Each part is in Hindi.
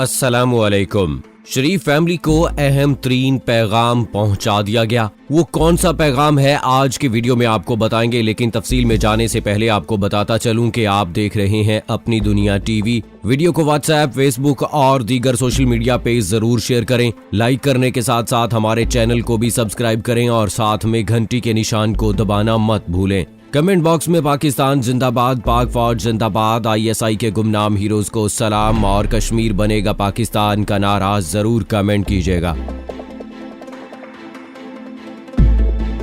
अस्सलामुअलैकुम। शरीफ फैमिली को अहम तरीन पैगाम पहुंचा दिया गया। वो कौन सा पैगाम है आज की वीडियो में आपको बताएंगे, लेकिन तफसील में जाने से पहले आपको बताता चलूं कि आप देख रहे हैं अपनी दुनिया टीवी। वीडियो को व्हाट्सएप, फेसबुक और दीगर सोशल मीडिया पेज जरूर शेयर करें। लाइक करने के साथ साथ हमारे चैनल को भी सब्सक्राइब करें और साथ में घंटी के निशान को दबाना मत भूलें। कमेंट बॉक्स में पाकिस्तान जिंदाबाद, पाक फौज जिंदाबाद, ISI के गुमनाम हीरोज को सलाम और कश्मीर बनेगा पाकिस्तान का नारा जरूर कमेंट कीजिएगा।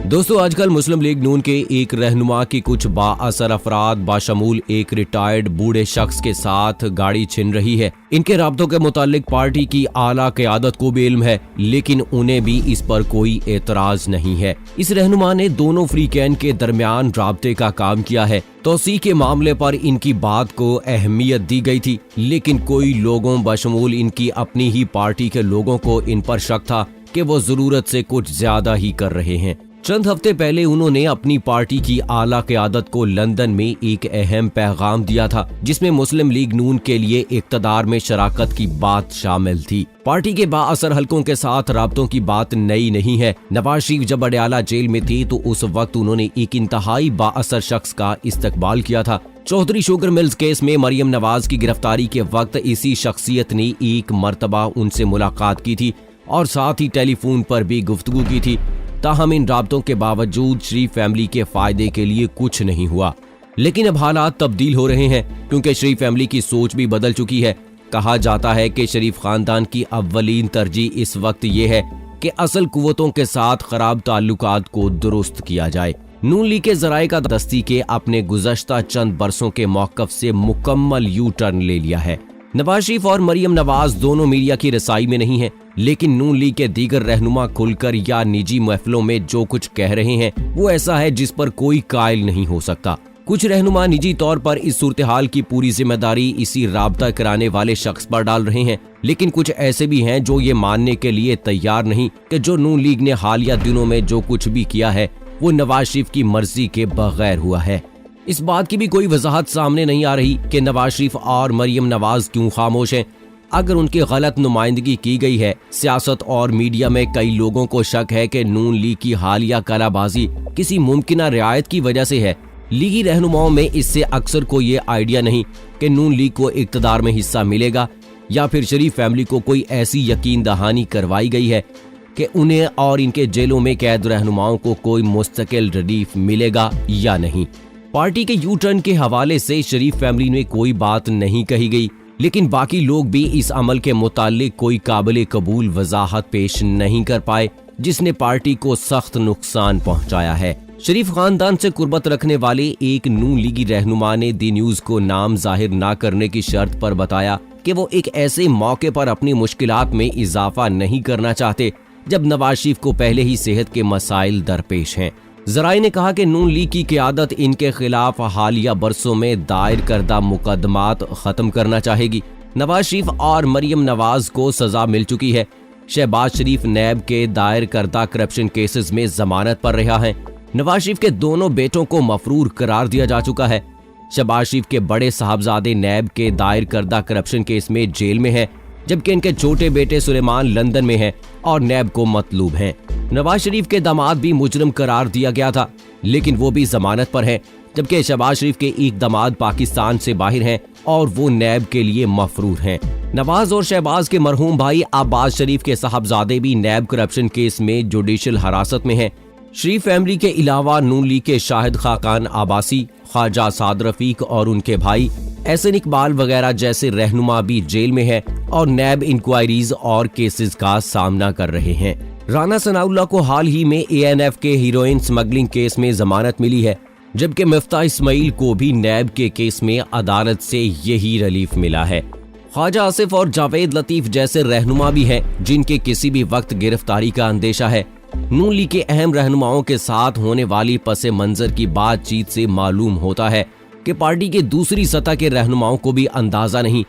दोस्तों, आजकल मुस्लिम लीग नून के एक रहनुमा की कुछ बाअसर अफराद बाशमूल एक रिटायर्ड बूढ़े शख्स के साथ गाड़ी छिन रही है। इनके राब्तों के मुतालिक पार्टी की आला क़यादत को भी इल्म है, लेकिन उन्हें भी इस पर कोई एतराज नहीं है। इस रहनुमा ने दोनों फ्रीकैन के दरमियान राब्ते का काम किया है। तौसी के मामले पर इनकी बात को अहमियत दी गई थी, लेकिन कोई लोगों बशमूल इनकी अपनी ही पार्टी के लोगों को इन पर शक था कि वो जरूरत से कुछ ज्यादा ही कर रहे हैं। चंद हफ्ते पहले उन्होंने अपनी पार्टी की आला क़यादत को लंदन में एक अहम पैगाम दिया था, जिसमें मुस्लिम लीग नून के लिए इक़्तिदार में शराकत की बात शामिल थी। पार्टी के बाअसर हलकों के साथ राब्तों की बात नई नहीं है। नवाज शरीफ जब अडयाला जेल में थे तो उस वक्त उन्होंने एक इंतहाई बाअसर शख्स का इस्तकबाल किया था। चौधरी शुगर मिल्स केस में मरियम नवाज की गिरफ्तारी के वक्त इसी शख्सियत ने एक मर्तबा उनसे मुलाकात की थी और साथ ही टेलीफोन पर भी गुफ्तगू की थी। ताहम इन राब्तों के बावजूद शरीफ फैमिली के फायदे के लिए कुछ नहीं हुआ। लेकिन अब हालात तब्दील हो रहे हैं, क्योंकि शरीफ फैमिली की सोच भी बदल चुकी है। कहा जाता है कि शरीफ खानदान की अव्वलीन तरजीह इस वक्त ये है कि असल कुव्वतों के साथ खराब ताल्लुकात को दुरुस्त किया जाए। नून लीग के जराए का दस्ती के अपने गुज़श्ता चंद बरसों के मौक़िफ़ से मुकम्मल यू टर्न ले लिया है। नवाज शरीफ और मरियम नवाज दोनों मीडिया की रसाई में नहीं है, लेकिन नून लीग के दीगर रहनुमा खुलकर या निजी महफिलों में जो कुछ कह रहे हैं वो ऐसा है जिस पर कोई कायल नहीं हो सकता। कुछ रहनुमा निजी तौर पर इस सूरत हाल की पूरी जिम्मेदारी इसी राब्ता कराने वाले शख्स पर डाल रहे हैं, लेकिन कुछ ऐसे भी हैं जो ये मानने के लिए तैयार नहीं कि जो नून लीग ने हालिया दिनों में जो कुछ भी किया है वो नवाज शरीफ की मर्जी के बगैर हुआ है। इस बात की भी कोई वजाहत सामने नहीं आ रही कि नवाज शरीफ और मरियम नवाज क्यों खामोश हैं। अगर उनकी गलत नुमाइंदगी की गई है, सियासत और मीडिया में कई लोगों को शक है कि नून लीग की हालिया कलाबाजी किसी मुमकिना रियायत की वजह से है। लीगी रहनुमाओं में इससे अक्सर को ये आइडिया नहीं कि नून लीग को इक़्तिदार में हिस्सा मिलेगा, या फिर शरीफ फैमिली को कोई ऐसी यकीन दहानी करवाई गई है कि उन्हें और इनके जेलों में कैद रहनुमाओं को कोई मुस्तकिल रिलीफ मिलेगा या नहीं। पार्टी के यू टर्न के हवाले से शरीफ फैमिली में कोई बात नहीं कही गई, लेकिन बाकी लोग भी इस अमल के मुतालिक कोई काबिल कबूल वजाहत पेश नहीं कर पाए, जिसने पार्टी को सख्त नुकसान पहुंचाया है। शरीफ खानदान से कुर्बत रखने वाले एक नून लीगी रहनुमा ने दी न्यूज को नाम जाहिर ना करने की शर्त पर बताया कि वो एक ऐसे मौके पर अपनी मुश्किलात में इजाफा नहीं करना चाहते जब नवाज शरीफ को पहले ही सेहत के मसाइल दरपेश हैं। जराए ने कहा कि नून लीग की क़यादत इनके खिलाफ हालिया बरसों में दायर करदा मुकदमात खत्म करना चाहेगी। नवाज शरीफ और मरियम नवाज को सजा मिल चुकी है। शहबाज शरीफ नैब के दायर करदा करप्शन केसेस में जमानत पर रहा है। नवाज शरीफ के दोनों बेटों को मफरूर करार दिया जा चुका है। शहबाज शरीफ के बड़े साहबजादे नैब के दायर करदा करप्शन केस में जेल में है, जबकि इनके छोटे बेटे सुलेमान लंदन में हैं और नैब को मतलूब हैं। नवाज शरीफ के दामाद भी मुजरिम करार दिया गया था, लेकिन वो भी जमानत पर हैं, जबकि शहबाज शरीफ के एक दामाद पाकिस्तान से बाहर हैं और वो नैब के लिए मफरूर हैं। नवाज और शहबाज के मरहूम भाई अब्बास शरीफ के साहबजादे भी नैब करप्शन केस में जुडिशल हिरासत में हैं। शरीफ फैमिली के अलावा नून लीग के शाहिद खाकान आबासी, ख्वाजा साद रफीक और उनके भाई एहसन इकबाल वगैरह जैसे रहनुमा भी जेल में है और नैब इंक्वायरीज और केसेस का सामना कर रहे हैं। राना सनाउल्लाह को हाल ही में ANF के हीरोइन स्मगलिंग केस में जमानत मिली है, जबकि मिफ्ता इस्माइल को भी नैब के केस में अदालत से यही रिलीफ मिला है। ख्वाजा आसिफ और जावेद लतीफ जैसे रहनुमा भी हैं जिनके किसी भी वक्त गिरफ्तारी का अंदेशा है। नून लीग के अहम रहनुमाओं के साथ होने वाली पसे मंजर की बातचीत से मालूम होता है कि पार्टी के दूसरी सतह के रहनुमाओं को भी अंदाजा नहीं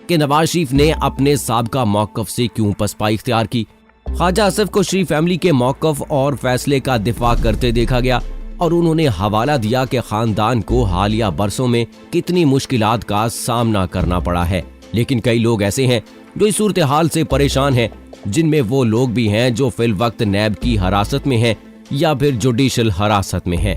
कि नवाज शरीफ ने अपने साबका मौक़िफ़ से क्यों पसपाई इख्तियार की। ख्वाजा आसिफ को शरीफ फैमिली के मौक़िफ़ और फैसले का दिफा करते देखा गया और उन्होंने हवाला दिया कि खानदान को हालिया बरसों में कितनी मुश्किलात का सामना करना पड़ा है। लेकिन कई लोग ऐसे हैं जो इस सूरत हाल से परेशान हैं, जिनमें वो लोग भी हैं जो फिल वक्त नैब की हिरासत में हैं या फिर जुडिशल हिरासत में हैं।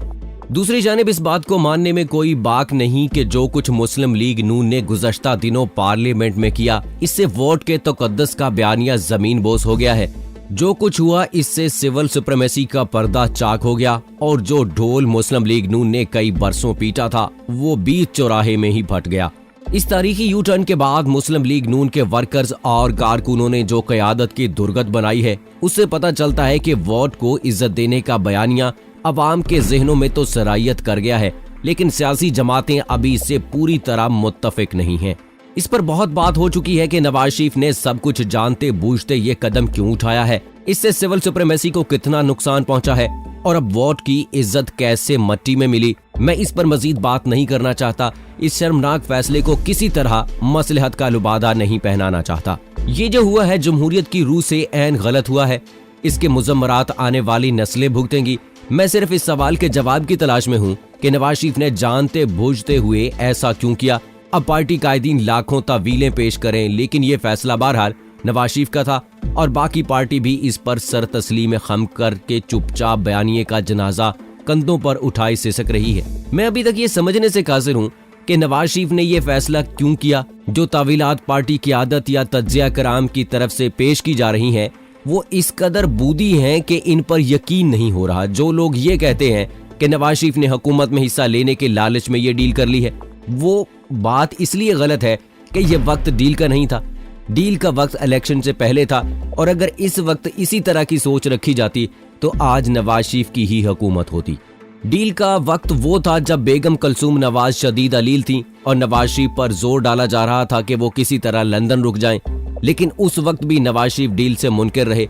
दूसरी जानिब इस बात को मानने में कोई बाक नहीं कि जो कुछ मुस्लिम लीग नून ने गुज़श्ता दिनों पार्लियामेंट में किया, इससे वोट के तकद्दुस का बयानिया जमीन बोस हो गया है। जो कुछ हुआ इससे सिविल सुप्रीमेसी का पर्दा चाक हो गया और जो ढोल मुस्लिम लीग नून ने कई बरसों पीटा था वो बीच चौराहे में ही फट गया। इस तारीखी यू टर्न के बाद मुस्लिम लीग नून के वर्कर्स और कारकुनों ने जो क़यादत की दुर्गत बनाई है, उससे पता चलता है कि वोट को इज्जत देने का बयानिया अवाम के जहनों में तो सरायत कर गया है, लेकिन सियासी जमातें अभी इससे पूरी तरह मुत्तफिक नहीं हैं। इस पर बहुत बात हो चुकी है कि नवाज शरीफ ने सब कुछ जानते बूझते ये कदम क्यों उठाया है, इससे सिविल सुप्रीमेसी को कितना नुकसान पहुंचा है और अब वोट की इज्जत कैसे मट्टी में मिली। मैं इस पर मजीद बात नहीं करना चाहता। इस शर्मनाक फैसले को किसी तरह मसलहत का लुबादा नहीं पहनाना चाहता। ये जो हुआ है जमहूरियत की रूह से ऐन गलत हुआ है। इसके मुजम्मरात आने वाली नस्लें भुगतेंगी। मैं सिर्फ इस सवाल के जवाब की तलाश में हूँ कि नवाज शरीफ ने जानते बूझते हुए ऐसा क्यों किया। अब पार्टी कायदीन लाखों तावीलें पेश करें, लेकिन ये फैसला बहरहाल नवाज शरीफ का था और बाकी पार्टी भी इस पर सर तस्लीम खम करके चुपचाप बयानिए का जनाजा कंधों पर उठाए सिसक रही है। मैं अभी तक ये समझने से कासिर हूँ कि नवाज शरीफ ने ये फैसला क्यों किया। जो तावीलात पार्टी की आदत या तज्जिया कराम की तरफ से पेश की जा रही हैं, वो इस कदर बूदी हैं कि इन पर यकीन नहीं हो रहा। जो लोग ये कहते हैं कि नवाज शरीफ ने हुकूमत में हिस्सा लेने के लालच में ये डील कर ली है, वो बात इसलिए गलत है कि ये वक्त डील का नहीं था। डील का वक्त इलेक्शन से पहले था और अगर इस वक्त इसी तरह की सोच रखी जाती तो आज नवाज शरीफ की ही हुकूमत होती। डील का वक्त वो था जब बेगम कलसूम नवाज शदीद अलील थी और नवाज शरीफ पर जोर डाला जा रहा था कि वो किसी तरह लंदन रुक जाएं, लेकिन उस वक्त भी नवाज शरीफ डील से मुनकर रहे।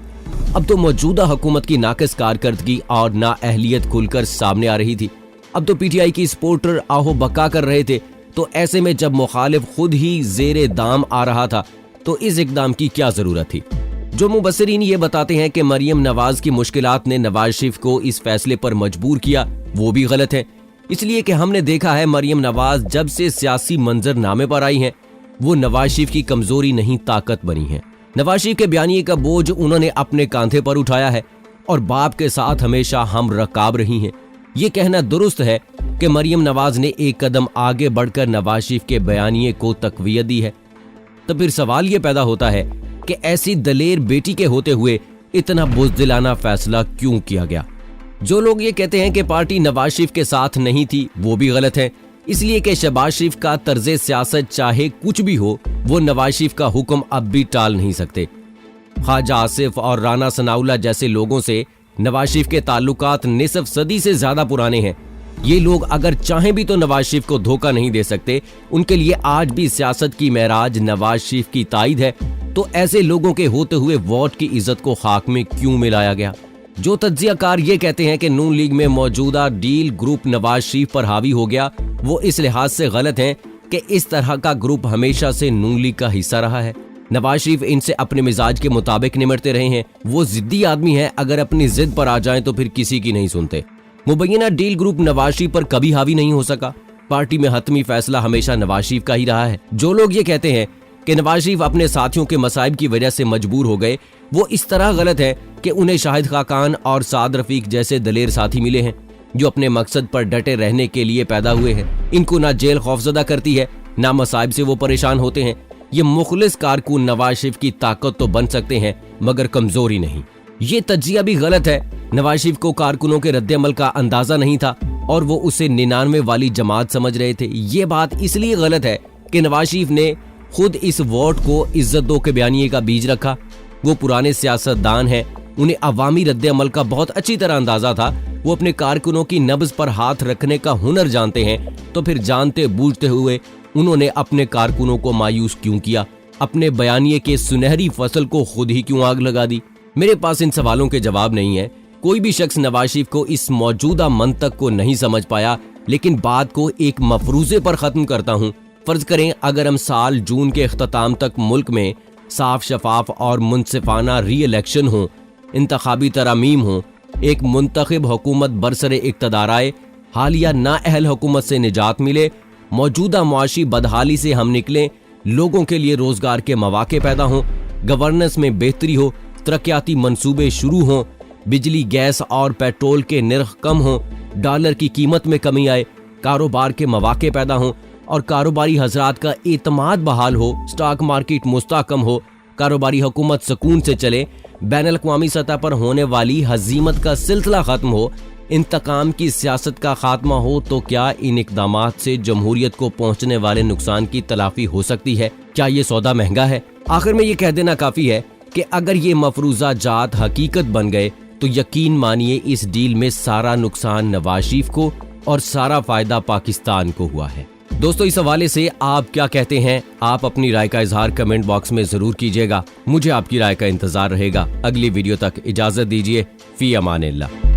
अब तो मौजूदा हुकूमत की नाकिस कारकर्दगी और नाअहलियत खुलकर सामने आ रही थी। अब तो पीटीआई की सपोर्टर आहो बका कर रहे थे। तो ऐसे में जब मुखालिफ खुद ही जेरे दाम आ रहा था तो इस इकदाम की क्या जरूरत थी। जो मुबस्सिरीन ये बताते हैं कि मरियम नवाज की मुश्किलात ने नवाज शरीफ को इस फैसले पर मजबूर किया, वो भी गलत है। इसलिए कि हमने देखा है मरियम नवाज जब से सियासी मंजरनामे पर आई हैं, वो नवाज शरीफ की कमजोरी नहीं ताकत बनी है। नवाज शरीफ के बयानिए का बोझ उन्होंने अपने कांधे पर उठाया है और बाप के साथ हमेशा हम रकाब रही हैं। ये कहना दुरुस्त है कि मरियम नवाज ने एक कदम आगे बढ़कर नवाज शरीफ के बयानिए को तकवीयत दी है। तो फिर सवाल ये पैदा होता है कि ऐसी दलेर बेटी के होते हुए इतना बुज़दिलाना फैसला क्यों किया गया। जो लोग ये कहते हैं कि पार्टी नवाज शरीफ के साथ नहीं थी, वो भी गलत है। इसलिए कि शहबाज शरीफ का तर्ज सियासत चाहे कुछ भी हो, वो नवाज शरीफ का हुक्म अब भी टाल नहीं सकते। ख्वाजा आसिफ और राना सनाउल्लाह जैसे लोगों से नवाज शरीफ के ताल्लुकात निसफ सदी से ज्यादा पुराने हैं। ये लोग अगर चाहें भी तो नवाज शरीफ को धोखा नहीं दे सकते। उनके लिए आज भी सियासत की महराज नवाज शरीफ की ताईद है। तो ऐसे लोगों के होते हुए वोट की इज्जत को खाक में क्यों मिलाया गया। जो तज्जियाकार ये कहते हैं कि नून लीग में मौजूदा डील ग्रुप नवाज शरीफ पर हावी हो गया, वो इस लिहाज से गलत हैं कि इस तरह का ग्रुप हमेशा से नून लीग का हिस्सा रहा है। नवाज शरीफ इनसे अपने मिजाज के मुताबिक निमटते रहे हैं। वो जिद्दी आदमी है, अगर अपनी जिद पर आ जाएं तो फिर किसी की नहीं सुनते। मुबैना डील ग्रुप नवाज शरीफ पर कभी हावी नहीं हो सका। पार्टी में हतमी फैसला हमेशा नवाज शरीफ का ही रहा है। जो लोग ये कहते हैं कि नवाज शरीफ अपने साथियों के मसाइब की वजह से मजबूर हो गए, वो इस तरह गलत है कि उन्हें शाहिद खाकान और साद रफीक जैसे दलेर साथी मिले हैं जो अपने मकसद पर डटे रहने के लिए पैदा हुए हैं। इनको ना जेल खौफजदा करती है, ना मसाइब से वो परेशान होते हैं। ये मुखलिस कारकुन नवाज शरीफ की ताकत तो बन सकते हैं मगर कमजोरी नहीं। ये तज्जिया भी गलत है। नवाज शरीफ को कारकुनों के रद्द-ए-अमल का अंदाजा नहीं था और वो उसे 99 वाली जमात समझ रहे थे। ये बात इसलिए गलत है कि नवाज शरीफ ने खुद इस वोट को इज्जत दो के बयानिए का बीज रखा। वो पुराने सियासतदान हैं, उन्हें अवामी रद्द-ए-अमल का बहुत अच्छी तरह अंदाजा था। वो अपने कारकुनों की नब्ज पर हाथ रखने का हुनर जानते हैं। तो फिर जानते बूझते हुए उन्होंने अपने कारकुनों को मायूस क्यों किया। अपने बयानिए के सुनहरी फसल को खुद ही क्यों आग लगा दी। मेरे पास इन सवालों के जवाब नहीं है। कोई भी शख्स नवाज शरीफ को इस मौजूदा मंतक को नहीं समझ पाया। लेकिन बात को एक मफरूजे पर खत्म करता हूँ। फर्ज करें अगर हम साल जून के इख्तिताम तक मुल्क में साफ शफाफ और मुनसिफाना री इलेक्शन हो, इंतखाबी तरामीम हो, एक मुंतखब हुकूमत बरसरे इक्तदार आए, हालिया नाअहल हुकूमत से निजात मिले, मौजूदा मुआशी बदहाली से हम निकलें, लोगों के लिए रोजगार के मौके पैदा हों, गवर्नेंस में बेहतरी हो, तरक्याती मंसूबे शुरू हों, बिजली, गैस और पेट्रोल के निर्ख कम हों, डॉलर की कीमत में कमी आए, कारोबार के मौके पैदा हों और कारोबारी हजरात का एतमाद बहाल हो, स्टॉक मार्केट मुस्तहकम हो, कारोबारी हुकूमत सुकून से चले, बैनुल अक़वामी सतह पर होने वाली हजीमत का सिलसिला खत्म हो, इंतकाम की सियासत का खात्मा हो, तो क्या इन इक़दामात से जमहूरियत को पहुंचने वाले नुकसान की तलाफी हो सकती है? क्या ये सौदा महंगा है? आखिर में ये कह देना काफी है कि अगर ये मफरूजा जात हकीकत बन गए तो यकीन मानिए इस डील में सारा नुकसान नवाज शरीफ को और सारा फायदा पाकिस्तान को हुआ है। दोस्तों, इस हवाले से आप क्या कहते हैं? आप अपनी राय का इजहार कमेंट बॉक्स में जरूर कीजिएगा। मुझे आपकी राय का इंतजार रहेगा। अगली वीडियो तक इजाजत दीजिए। फी अमानिल्लाह।